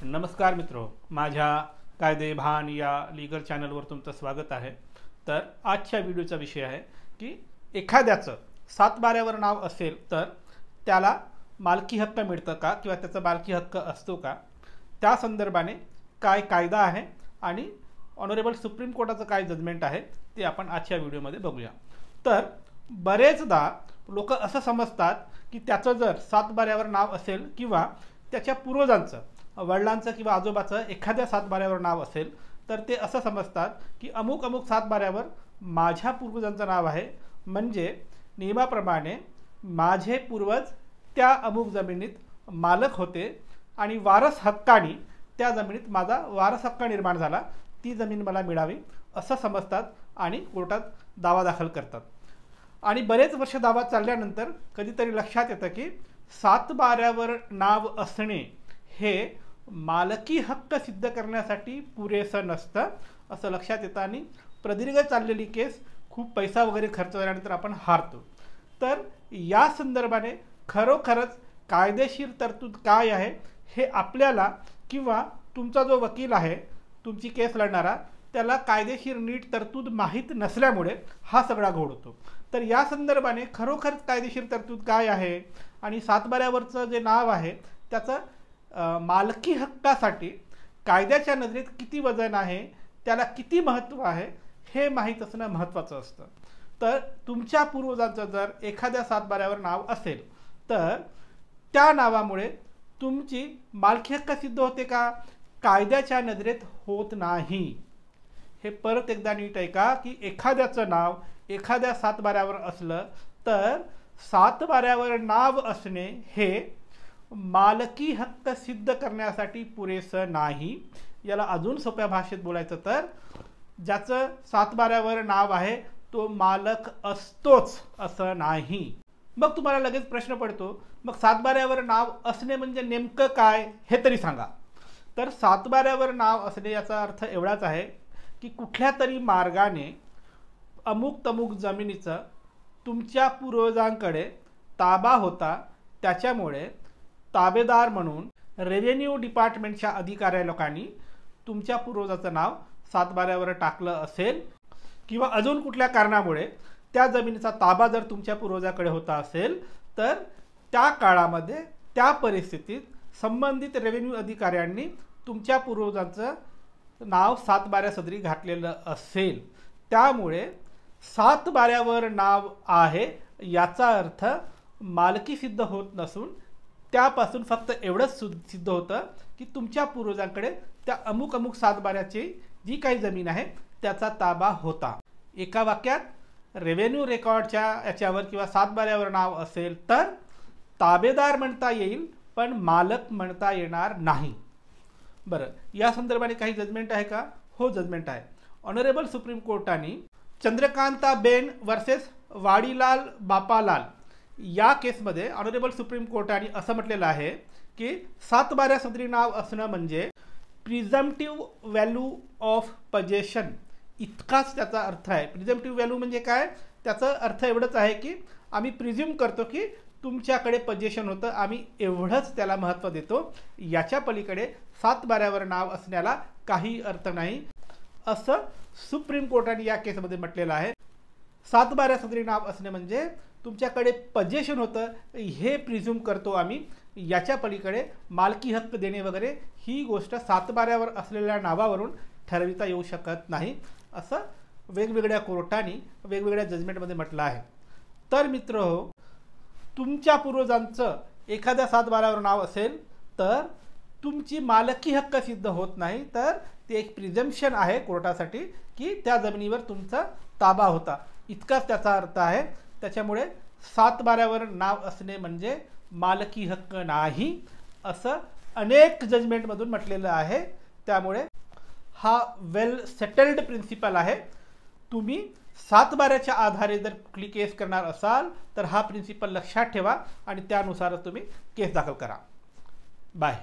नमस्कार मित्रो, माझ्या कायदे भान या लीगल चॅनलवर तुमचं स्वागत आहे। तर आजच्या व्हिडिओचा विषय आहे की एखाद्याचं सातबाऱ्यावर नाव असेल तर त्याला मालकी हक्क मिळतं का किंवा त्याचा मालकी हक्क असतो का, त्या संदर्भाने काय कायदा आहे आणि ऑनरेबल सुप्रीम कोर्टाचं काय जजमेंट आहे ते आपण आजच्या व्हिडिओमध्ये बघूया। तर बरेचदा लोक असं समजतात की त्याचं जर सातबाऱ्यावर नाव असेल किंवा त्याच्या पूर्वजांचं वडिलांचं किंवा आजोबाचं एखाद्या सातबाऱ्यावर नाव असेल तर ते असं समजतात की अमुक अमुक सातबाऱ्यावर माझ्या पूर्वजांचं नाव आहे, म्हणजे नियमाप्रमाणे माझे पूर्वज त्या अमुक जमिनीत मालक होते आणि वारस हक्काने त्या जमिनीत माझा वारस हक्क निर्माण झाला, ती जमीन मला मिळावी असं समजतात आणि कोर्टात दावा दाखल करतात। आणि बरेच वर्ष दावा चालल्यानंतर कधीतरी लक्षात येतं की सातबाऱ्यावर नाव असणे हे मालकी हक्क सिद्ध करण्यासाठी पुरेसं नसतं असं लक्षात येतं आणि प्रदीर्घ चाललेली केस खूप पैसा वगैरे खर्च झाल्यानंतर आपण हारतो। तर या संदर्भाने खरोखरच कायदेशीर तरतूद काय आहे हे आपल्याला किंवा तुमचा जो वकील आहे तुमची केस लढणारा त्याला कायदेशीर नीट तरतूद माहीत नसल्यामुळे हा सगळा घोळ होतो। तर या संदर्भाने खरोखरच कायदेशीर तरतूद काय आहे आणि सातबाऱ्यावरचं जे नाव आहे त्याचं मालकी हक्कासाठी कायद्याच्या नजरेत किती वजन आहे, त्याला किती महत्त्व आहे हे माहीत असणं महत्त्वाचं असतं। तर तुमच्या पूर्वजांचं जर एखाद्या सातबाऱ्यावर नाव असेल तर त्या नावामुळे तुमची मालकी हक्क सिद्ध होते का, कायद्याच्या नजरेत होत नाही। हे परत एकदा नीट ऐका की एखाद्याचं नाव एखाद्या सातबाऱ्यावर असलं तर सातबाऱ्यावर नाव असणे हे मालकी हक्क सिद्ध करण्यासाठी पुरेसं नाही। याला अजून सोप्या भाषेत बोलायचं तर ज्याचं सातबाऱ्यावर नाव आहे तो मालक असतोच असं नाही। मग तुम्हाला लगेच प्रश्न पडतो, मग सातबाऱ्यावर नाव असणे म्हणजे नेमकं काय हे तरी सांगा। तर सातबाऱ्यावर नाव असणे याचा अर्थ एवढाच आहे की कुठल्या तरी मार्गाने अमुक तमुक जमिनीचं तुमच्या पूर्वजांकडे ताबा होता, त्याच्यामुळे ताबेदार म्हणून रेव्हेन्यू डिपार्टमेंटच्या अधिकारी लोकांनी तुमच्या पूर्वजाचं नाव सातबाऱ्यावर टाकलं असेल किंवा अजून कुठल्या कारणामुळे त्या जमिनीचा ताबा जर तुमच्या पूर्वजाकडे होता असेल तर त्या काळामध्ये त्या परिस्थितीत संबंधित रेव्हेन्यू अधिकाऱ्यांनी तुमच्या पूर्वजांचं नाव सातबाऱ्या सदरी घातलेलं असेल, त्यामुळे सातबाऱ्यावर नाव आहे याचा अर्थ मालकी सिद्ध होत नसून त्यापासून फक्त एवढंच सिद्ध होतं की तुमच्या पूर्वजांकडे त्या अमुक अमुक सातबाऱ्याची जी काही जमीन आहे त्याचा ताबा होता। एका वाक्यात रेव्हेन्यू रेकॉर्डच्या याच्यावर किंवा सातबाऱ्यावर नाव असेल तर ताबेदार म्हणता येईल पण मालक म्हणता येणार नाही। बरं, या संदर्भाने काही जजमेंट आहे का? हो, जजमेंट आहे। ऑनरेबल सुप्रीम कोर्टाने चंद्रकांताबेन वर्सेस वाडीलाल बापालाल या केसमध्ये ऑनरेबल सुप्रीम कोर्टाने असं म्हटलेलं आहे की सातबाऱ्या सदरी नाव असणं म्हणजे प्रिझम्प्टिव्ह व्हॅल्यू ऑफ पजेशन इतकाच त्याचा अर्थ आहे। प्रिझम्प्टिव्ह व्हॅल्यू म्हणजे काय? त्याचा अर्थ एवढंच आहे की आम्ही प्रिझ्युम करतो की तुमच्याकडे पजेशन होतं, आम्ही एवढंच त्याला महत्त्व देतो, याच्या पलीकडे सातबाऱ्यावर नाव असण्याला काही अर्थ नाही असं सुप्रीम कोर्टाने या केसमध्ये म्हटलेलं आहे। सातबाऱ्या सदरी नाव असणे म्हणजे तुमच्याकडे पजेशन होतं हे प्रिझ्युम करतो आम्ही, याच्या पलीकडे मालकी हक्क देणे वगैरे ही गोष्ट सातबाऱ्यावर असलेल्या नावावरून ठरविता येऊ शकत नाही असं वेगवेगळ्या कोर्टांनी वेगवेगळ्या जजमेंटमध्ये म्हटलं आहे। तर मित्रहो, तुमच्या पूर्वजांचं एखाद्या सातबाऱ्यावर नाव असेल तर तुमची मालकी हक्क सिद्ध होत नाही, तर ते एक प्रिझम्पशन आहे कोर्टासाठी की त्या जमिनीवर तुमचा ताबा होता, इतकाच त्याचा अर्थ आहे। त्याच्यामुळे सातबाऱ्यावर नाव असणे म्हणजे मालकी हक्क नाही असं अनेक जजमेंटमधून म्हटलेलं आहे। त्यामुळे हा वेल सेटल्ड प्रिन्सिपल आहे। तुम्ही सातबाऱ्याच्या आधारे जर कुठली केस करणार असाल तर हा प्रिन्सिपल लक्षात ठेवा आणि त्यानुसारच तुम्ही केस दाखल करा। बाय।